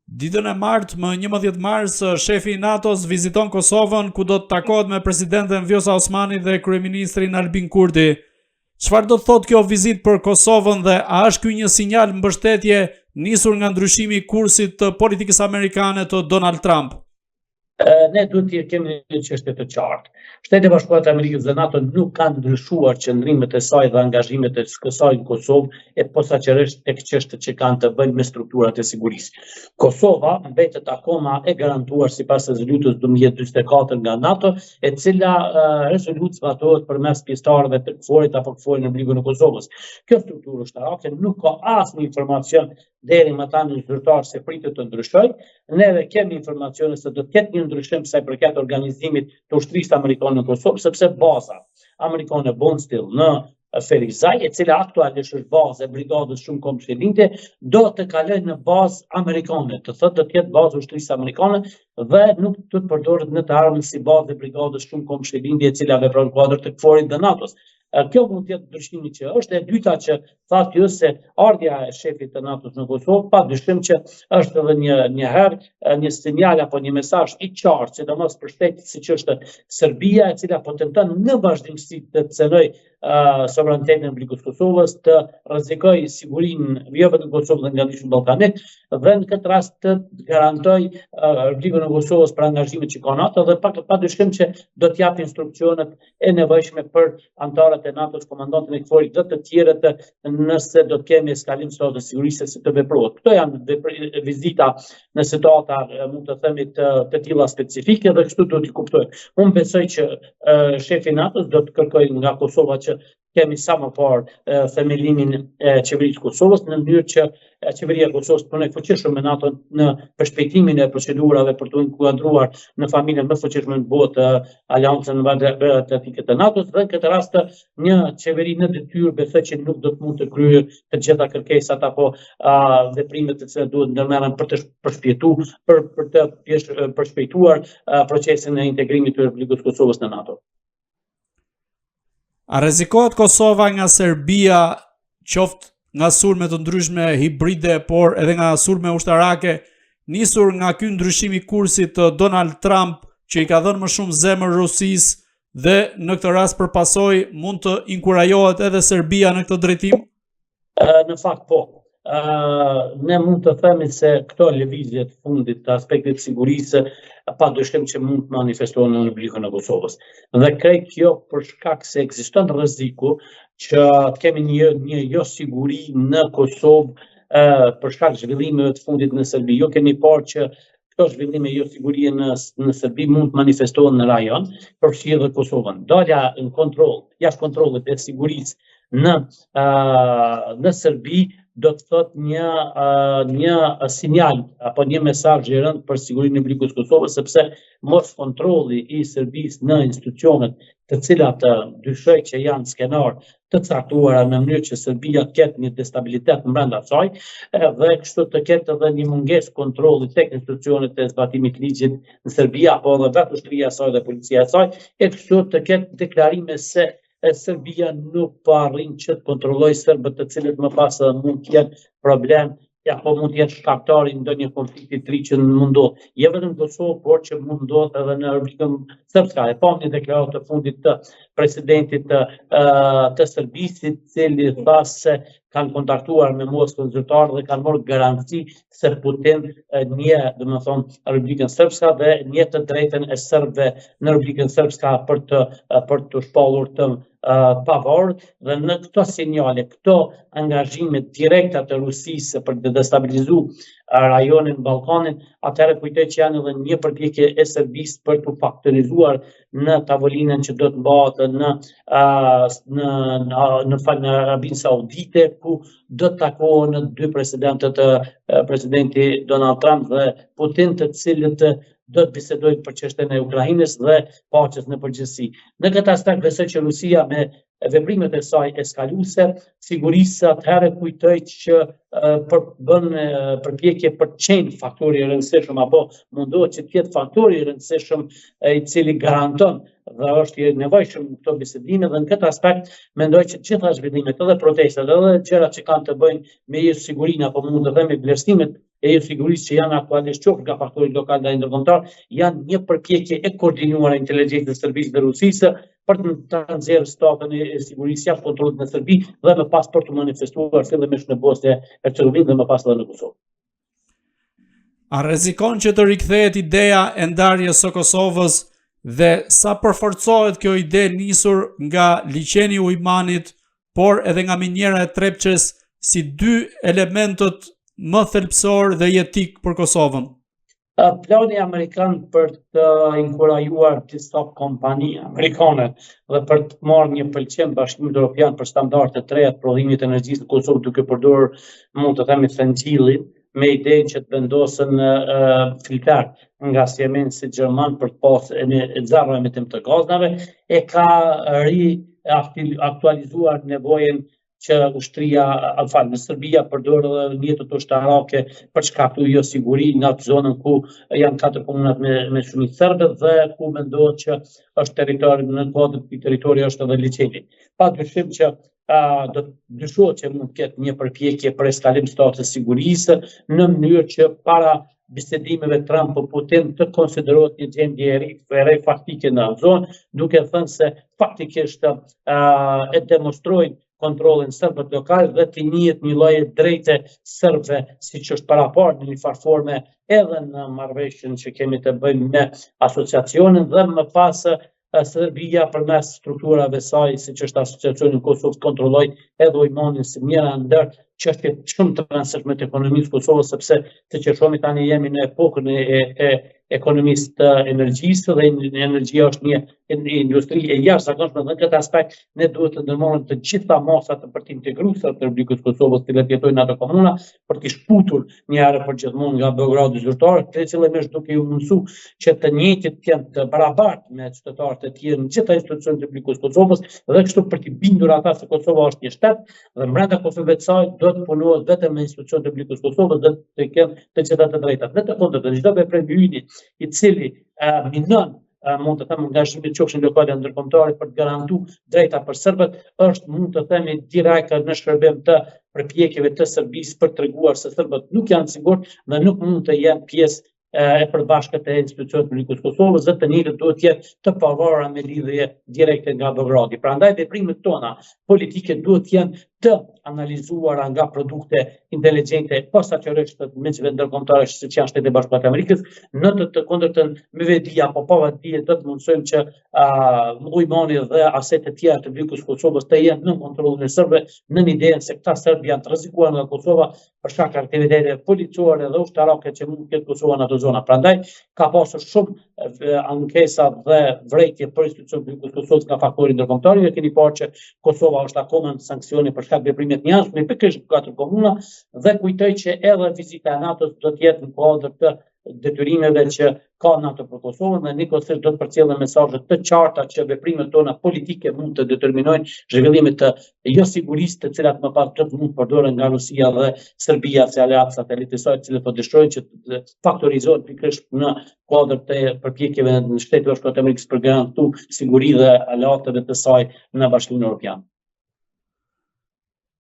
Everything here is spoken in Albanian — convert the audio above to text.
Ditën e martë, më 11 mars, shefi i NATO-s viziton Kosovën, ku do të takohet me presidenten Vjosa Osmani dhe kryeministrin Albin Kurti. Çfarë do të thotë kjo vizitë për Kosovën dhe a është ky një sinjal mbështetje nisur nga ndryshimi i kursit të politikës amerikane të Donald Trump? Ne duhet të kemi një çështje të qartë. Shtetet e Bashkuara të Amerikës dhe NATO nuk kanë ndryshuar qëndrimet e saj dhe angazhimet e saj në Kosovë, e posaçërisht tek çështjet që kanë të bëjnë me strukturat e sigurisë. Kosova mbetet akoma e garantuar sipas rezolutës 1244 nga NATO, e cila rezolutë zbatohet përmes pjesëtarëve të KFOR-it apo KFOR-i në Blikun e Kosovës. Kjo strukturë ushtarake nuk ka asnjë informacion deri më tani zyrtar se pritet të ndryshojë. Neve kemi informacione se do të ketë një ndryshim sa i përket organizimit të ushtrisë amerikane në Kosovë, sepse baza amerikane Bondsteel në Ferizaj, e cila aktualisht është bazë e brigadës shumë kombëshelinte, do të kalojë në bazë amerikane, të thotë do të ketë bazë ushtrisë amerikane dhe nuk do të përdoret në të ardhmen si bazë e brigadës shumë kombëshelinte, e cila vepron në kuadër të KFOR-it dhe NATO-s. Kjo mund të jetë ndryshimi që është. E dyta që thatë ju se ardhja e shefit të NATO-s në Kosovë, pa dyshim që është edhe një sinjal apo një mesazh i qartë, sidomos për shtetet siç është Serbia, e cila po tenton në vazhdimsi të cenojë sovranitetin e Blikut të Kosovës, të rrezikojë sigurinë jo vetëm Kosovës dhe nga Bashkimi Ballkanik, dhe në këtë rast të garantojë Blikun e Kosovës për angazhimet që ka NATO, dhe padyshim që do të japë instruksionet e nevojshme për antarët e NATO-s, komandantin e KFOR-it dhe të tjerët, nëse do të kemi eskalim të sigurisë si të veprohet. Këto janë vizita në situata, mund të themi, të tilla specifike, dhe kështu do t'i kuptojmë. Unë besoj që shefi i NATO-s do të kërkojë nga Kosova që kemi sa më parë themelimin e qeverisë së Kosovës, në mënyrë që qeveria e Kosovës të punojë fuqishëm me NATO në përshpejtimin e procedurave për të inkuadruar në familjen më fuqishme në botë, aleancën atlantique të NATO-s, dhe në këtë rast një qeveri në detyrë besoj që nuk do të mund të kryejë të gjitha kërkesat apo veprimet të cilat duhet ndërmerren për të përshpejtuar procesin e integrimit të Republikës së Kosovës në NATO. A rrezikohet Kosova nga Serbia, qoftë nga sulme të ndryshme hibride, por edhe nga sulme ushtarake, nisur nga ky ndryshim i kursit të Donald Trump, që i ka dhënë më shumë zemër Rusisë, dhe në këtë rast për pasojë mund të inkurajohet edhe Serbia në këtë drejtim? Në fakt po. Ne mund të themi se këto lëvizje të fundit të aspektit të sigurisë padyshim që mund të manifestohen në Blikun e Kosovës. Dhe krejt kjo për shkak se ekziston rreziku që të kemi një jo siguri në Kosovë për shkak zhvillimeve të fundit në Serbi. Jo kemi parë që këto zhvillime jo sigurie në Serbi mund të manifestohen në rajon, përfshi edhe Kosovën. Dalja në kontroll, jashtë kontrollit e sigurisë në Serbi do të thotë një sinjal apo një mesazh i rëndë për sigurinë e Blikut të Kosovës, sepse mos kontrolli i Serbisë në institucionet të cilat dyshoj që janë skenar të caktuara në mënyrë që Serbia të ketë një destabilitet brenda saj, dhe kështu të ketë edhe një mungesë kontrolli tek institucionet e zbatimit të ligjit në Serbi, apo edhe vetë ushtria e saj dhe policia e saj, e kështu të ketë deklarime se Serbia nuk po arrin që të kontrollojë serbët, të cilët më pas mund të jenë problem, apo mund të jenë shkaktari ndonjë konflikti të ri që mund ndodhë. Jo vetëm në Kosovë, por që mund ndodhë edhe në Republikën Srpska. E pamë një deklaratë të fundit të presidentit të Serbisë, i cili tha se kanë kontaktuar me Moskën zyrtar dhe kanë marrë garanci se Putin nje, domethënë, Republikën Srpska dhe nje të drejtën e serbëve në Republikën Srpska për të shpallur të pavarur, dhe në këto sinjale, këto angazhime direkta të Rusisë për të destabilizuar rajonin Ballkanin, atëherë kujtoj që janë edhe një përpjekje e Serbisë për të faktorizuar në tavolinën që do të mbahet në Arabinë Saudite, ku do të takohen dy presidenti Donald Trump dhe Putin, të cilët do të bisedojnë për çështjen e Ukrainës dhe paqes në përgjithësi. Në këtë aspekt besoj që Rusia me veprimet e saj eskaluese, sigurisë atëherë kujtoj që bën përpjekje për të qenë faktori i rëndësishëm, apo mundohet që të jetë faktori i rëndësishëm i cili garanton dhe është i nevojshëm në këto bisedime, dhe në këtë aspekt mendoj që gjitha zhvillimet, edhe protestat, edhe gjërat që kanë të bëjnë me sigurinë apo mund të themi vlerësimet e jo sigurisë që janë aktualisht qoftë nga faktorit lokal dhe ndërkombëtar, janë një përpjekje e koordinuar e inteligjencës së Serbisë dhe Rusisë për të nxjerrë statën e sigurisë jashtë kontrollit në Serbi dhe më pas për të manifestuar fillimisht në Bosnjë e Hercegovinë dhe më pas edhe në Kosovë. A rrezikon që të rikthehet ideja e ndarjes së Kosovës dhe sa përforcohet kjo ide nisur nga liçeni i Ujmanit, por edhe nga minjera e Trepçes si dy elementët më thelbësor dhe jetik për Kosovën? Plani amerikan për të inkurajuar disa kompani amerikane dhe për të marrë një pëlqim Bashkimit Evropian për standarde të reja të prodhimit të energjisë në Kosovë duke përdorur, mund të themi, thëngjillin, me idenë që të vendosen filtar nga Siemens si Gjerman për të pasur zero emitim të gaznave, e ka aktualizuar nevojën që ushtria, në Serbia përdor edhe mjetet ushtarake për shkaktuar jo siguri në atë zonën ku janë 4 komunat me shumicë serbe dhe ku mendohet që është territori në kuadër të territori është edhe liçeni. Padyshim që do të dyshohet që mund të ketë një përpjekje për eskalim statës sigurisë në mënyrë që para bisedimeve Trump-Putin të konsiderohet një gjendje e re faktike në zonë, duke thënë se faktikisht e demonstrojnë kontrollin serbët lokal dhe të njihet një lloj drejte serbe, siç është paraparë në një farë forme edhe në marrëveshjen që kemi të bëjmë me asociacionin dhe më pas Serbia përmes strukturave saj, siç është asociacioni i Kosovës, kontrolloi edhe Ujmanin si njëra ndër çështjet shumë të rëndësishme të ekonomisë Kosovës, sepse siç e shohim tani jemi në epokën e ekonomisë të energjisë dhe energjia është një industri e jashtëzakonshme dhe në këtë aspekt ne duhet të ndërmarrim të gjitha masat për të integruar të Republikës Kosovës të cilat jetojnë në ato komuna për të shputur një herë për gjithmonë nga Beogradi zyrtar, cilëmisht duke u mundsuar që të njëjtit të jenë të barabartë me qytetarët e tjerë në gjitha institucionet e Republikës Kosovës dhe kështu për të bindur ata se Kosova është një shtet dhe brenda Kosovës së saj do të punohet vetëm me institucionet e Republikës Kosovës dhe të kenë të gjitha të drejtat. Në të kundërtën, çdo veprim i yni i cili minon mund të them angazhimin qofshin lokale ndërkombëtare për të garantuar drejta për serbët është mund të themi direkt në shërbim të përpjekjeve të Serbisë për treguar se serbët nuk janë sigurt dhe nuk mund të jenë pjesë e përbashkët e institucionit të Republikës Kosovës dhe të njëjtët duhet të jetë të pavarura me lidhje direkte nga Beogradi. Prandaj veprimet tona politike duhet të jenë të analizuara nga produkte inteligjente posaçërisht të mendjeve ndërkombëtare siç janë Shtetet e Bashkuara të Amerikës, në të kundërtën me vedi apo pa vedi do të mundsojmë që Ujmani dhe asetet e tjera të Republikës Kosovës të jenë në kontrollin e serbëve në idenë se këta serbë janë të rrezikuar nga Kosova për shkak të aktiviteteve policore dhe ushtarake që mund të ketë Kosova në ato zona. Prandaj ka pasur shumë ankesa dhe vrejtje për institucionet e Republikës Kosovës nga faktori ndërkombëtar. Ne keni parë që Kosova është akoma në sanksione për shkak të veprimeve të jashtme pikërisht në 4 komuna dhe kujtoj që edhe vizita e NATO-s do të jetë në kuadër të detyrimeve që ka NATO për Kosovën dhe nikosisht do të përcjellën mesazhe të qarta që veprimet tona politike mund të determinojnë zhvillimet të jo sigurisë të cilat më pas do të mund përdoren nga Rusia dhe Serbia si aleat satelitë të saj, të cilët po dëshirojnë që të faktorizohen pikërisht në kuadër të përpjekjeve në Shtetet e Bashkuara të Amerikës për garantu siguri dhe aleatëve të saj në Bashkimin Evropian.